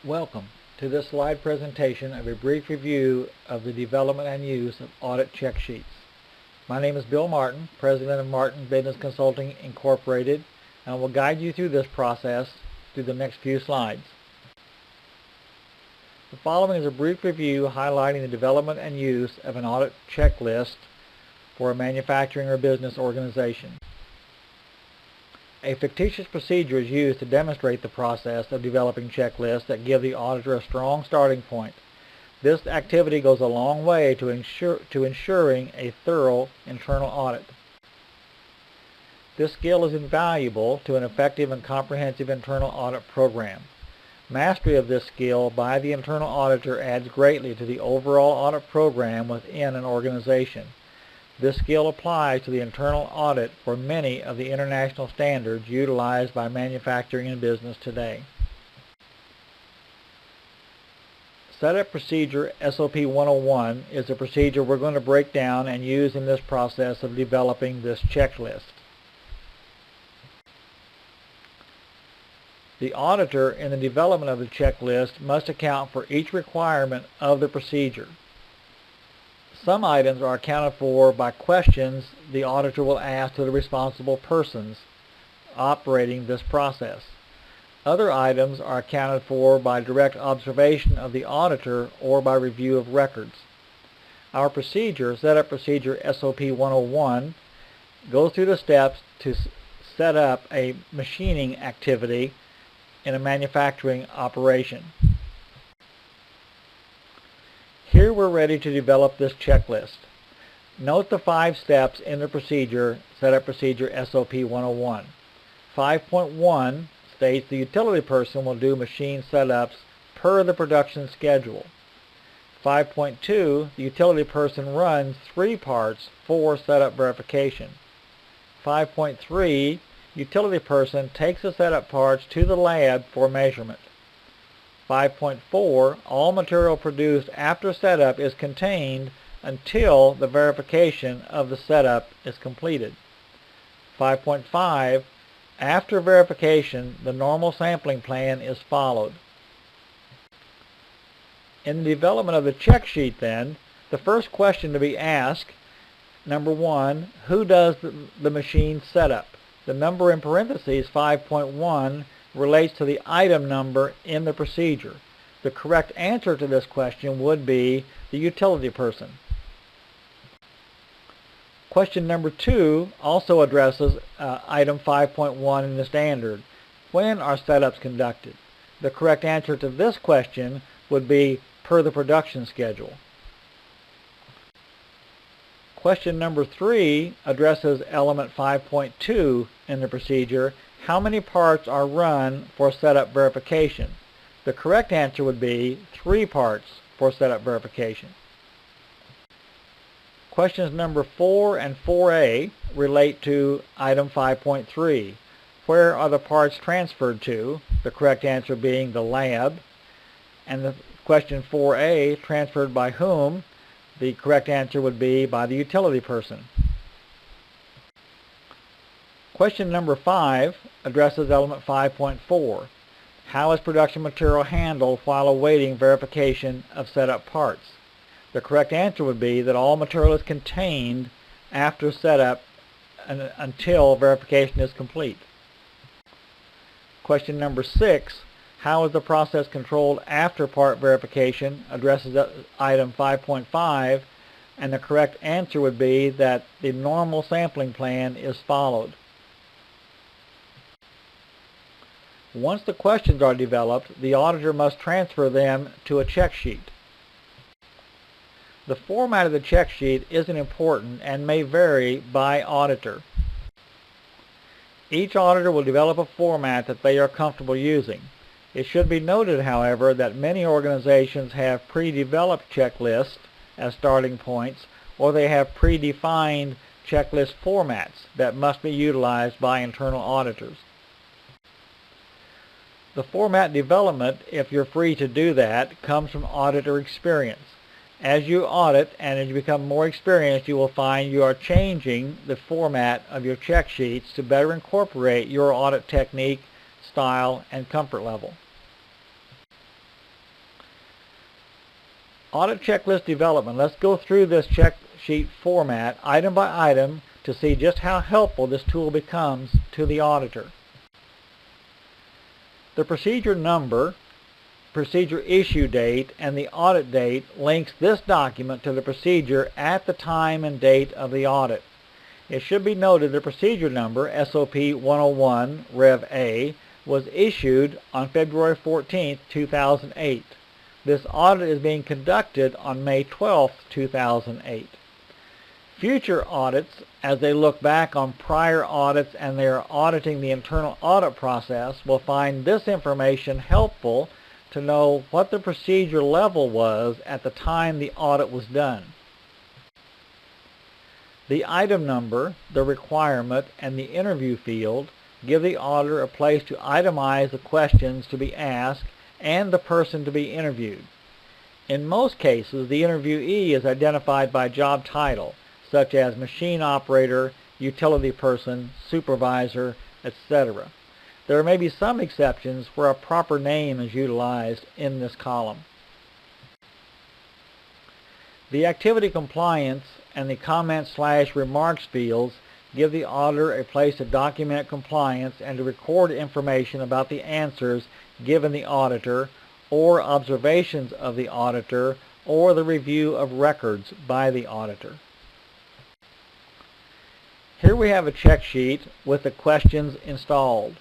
Welcome to this slide presentation of a brief review of the development and use of audit check sheets. My name is Bill Martin, President of Martin Business Consulting Incorporated, and I will guide you through this process through the next few slides. The following is a brief review highlighting the development and use of an audit checklist for a manufacturing or business organization. A fictitious procedure is used to demonstrate the process of developing checklists that give the auditor a strong starting point. This activity goes a long way to ensuring a thorough internal audit. This skill is invaluable to an effective and comprehensive internal audit program. Mastery of this skill by the internal auditor adds greatly to the overall audit program within an organization. This skill applies to the internal audit for many of the international standards utilized by manufacturing and business today. Setup Procedure SOP 101 is a procedure we're going to break down and use in this process of developing this checklist. The auditor in the development of the checklist must account for each requirement of the procedure. Some items are accounted for by questions the auditor will ask to the responsible persons operating this process. Other items are accounted for by direct observation of the auditor or by review of records. Our procedure, Setup Procedure SOP 101, goes through the steps to set up a machining activity in a manufacturing operation. Here we're ready to develop this checklist. Note the 5 steps in the procedure, Setup Procedure SOP 101. 5.1 states the utility person will do machine setups per the production schedule. 5.2, the utility person runs 3 parts for setup verification. 5.3, utility person takes the setup parts to the lab for measurement. 5.4, all material produced after setup is contained until the verification of the setup is completed. 5.5, after verification, the normal sampling plan is followed. In the development of the check sheet then, the first question to be asked, number 1, who does the machine setup? The number in parentheses, 5.1, relates to the item number in the procedure. The correct answer to this question would be the utility person. Question number 2 also addresses item 5.1 in the standard. When are setups conducted? The correct answer to this question would be per the production schedule. Question number 3 addresses element 5.2 in the procedure. How many parts are run for setup verification? The correct answer would be 3 parts for setup verification. Questions number 4 and 4A relate to item 5.3. Where are the parts transferred to? The correct answer being the lab. And the question 4A, transferred by whom? The correct answer would be by the utility person. Question number 5 addresses element 5.4. How is production material handled while awaiting verification of setup parts? The correct answer would be that all material is contained after setup until verification is complete. Question number 6, how is the process controlled after part verification? Addresses item 5.5, and the correct answer would be that the normal sampling plan is followed. Once the questions are developed, the auditor must transfer them to a check sheet. The format of the check sheet isn't important and may vary by auditor. Each auditor will develop a format that they are comfortable using. It should be noted, however, that many organizations have pre-developed checklists as starting points, or they have predefined checklist formats that must be utilized by internal auditors. The format development, if you're free to do that, comes from auditor experience. As you audit and as you become more experienced, you will find you are changing the format of your check sheets to better incorporate your audit technique, style, and comfort level. Audit checklist development. Let's go through this check sheet format item by item to see just how helpful this tool becomes to the auditor. The procedure number, procedure issue date, and the audit date links this document to the procedure at the time and date of the audit. It should be noted the procedure number, SOP 101 Rev A, was issued on February 14, 2008. This audit is being conducted on May 12, 2008. Future audits, as they look back on prior audits and they are auditing the internal audit process, will find this information helpful to know what the procedure level was at the time the audit was done. The item number, the requirement, and the interview field give the auditor a place to itemize the questions to be asked and the person to be interviewed. In most cases, the interviewee is identified by job title, such as machine operator, utility person, supervisor, etc. There may be some exceptions where a proper name is utilized in this column. The activity compliance and the comment/remarks fields give the auditor a place to document compliance and to record information about the answers given the auditor or observations of the auditor or the review of records by the auditor. Here we have a check sheet with the questions installed.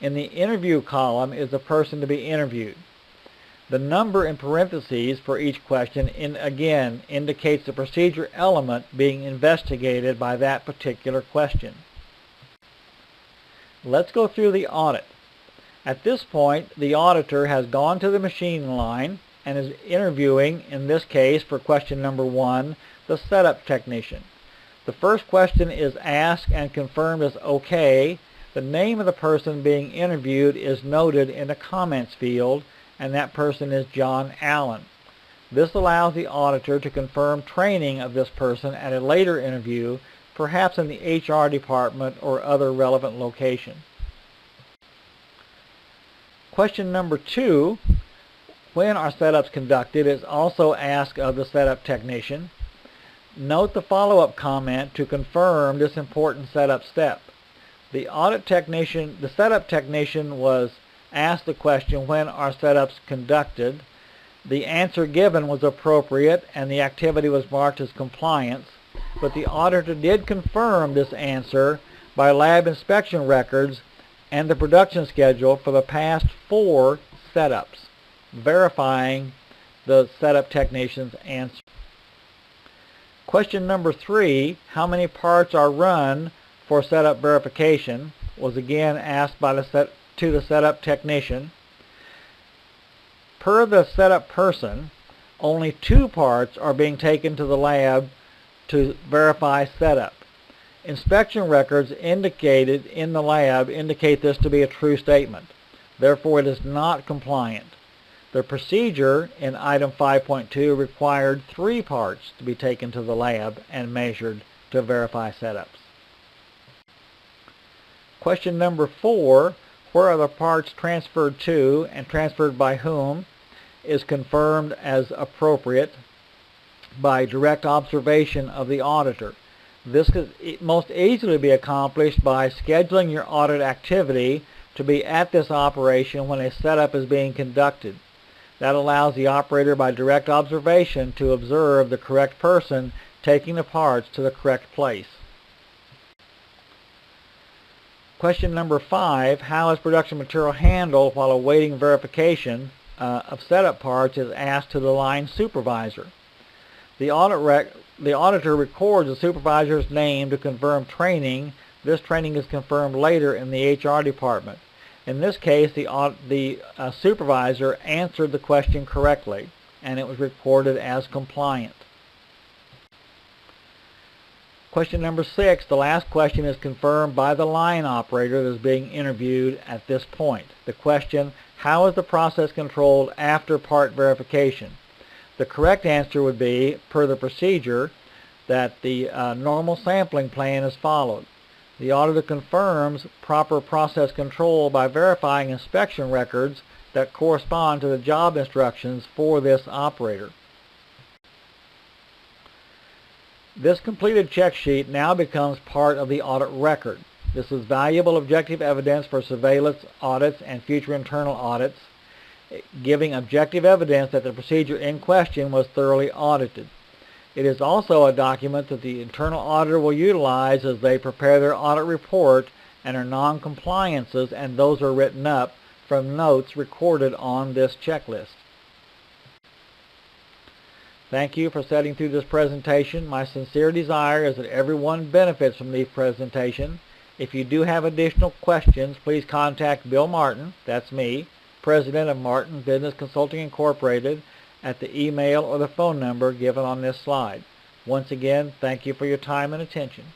In the interview column is the person to be interviewed. The number in parentheses for each question again indicates the procedure element being investigated by that particular question. Let's go through the audit. At this point, the auditor has gone to the machine line and is interviewing, in this case for question number 1, the setup technician. The first question is asked and confirmed as okay. The name of the person being interviewed is noted in the comments field, and that person is John Allen. This allows the auditor to confirm training of this person at a later interview, perhaps in the HR department or other relevant location. Question number 2, when are setups conducted, is also asked of the setup technician. Note the follow-up comment to confirm this important setup step. The setup technician was asked the question, when are setups conducted? The answer given was appropriate and the activity was marked as compliance, but the auditor did confirm this answer by lab inspection records and the production schedule for the past 4 setups, verifying the setup technician's answer. Question number 3, how many parts are run for setup verification, was again asked by to the setup technician. Per the setup person, only 2 parts are being taken to the lab to verify setup. Inspection records indicated in the lab indicate this to be a true statement. Therefore, it is not compliant. The procedure in item 5.2 required 3 parts to be taken to the lab and measured to verify setups. Question number 4, where are the parts transferred to and transferred by whom, is confirmed as appropriate by direct observation of the auditor. This could most easily be accomplished by scheduling your audit activity to be at this operation when a setup is being conducted. That allows the operator by direct observation to observe the correct person taking the parts to the correct place. Question number 5, how is production material handled while awaiting verification of setup parts is asked to the line supervisor. The auditor records the supervisor's name to confirm training. This training is confirmed later in the HR department. In this case, the supervisor answered the question correctly, and it was reported as compliant. Question number 6, the last question is confirmed by the line operator that is being interviewed at this point. The question, how is the process controlled after part verification? The correct answer would be, per the procedure, that the normal sampling plan is followed. The auditor confirms proper process control by verifying inspection records that correspond to the job instructions for this operator. This completed check sheet now becomes part of the audit record. This is valuable objective evidence for surveillance audits and future internal audits, giving objective evidence that the procedure in question was thoroughly audited. It is also a document that the internal auditor will utilize as they prepare their audit report and their non-compliances, and those are written up from notes recorded on this checklist. Thank you for sitting through this presentation. My sincere desire is that everyone benefits from these presentations. If you do have additional questions, please contact Bill Martin, that's me, President of Martin Business Consulting Incorporated, at the email or the phone number given on this slide. Once again, thank you for your time and attention.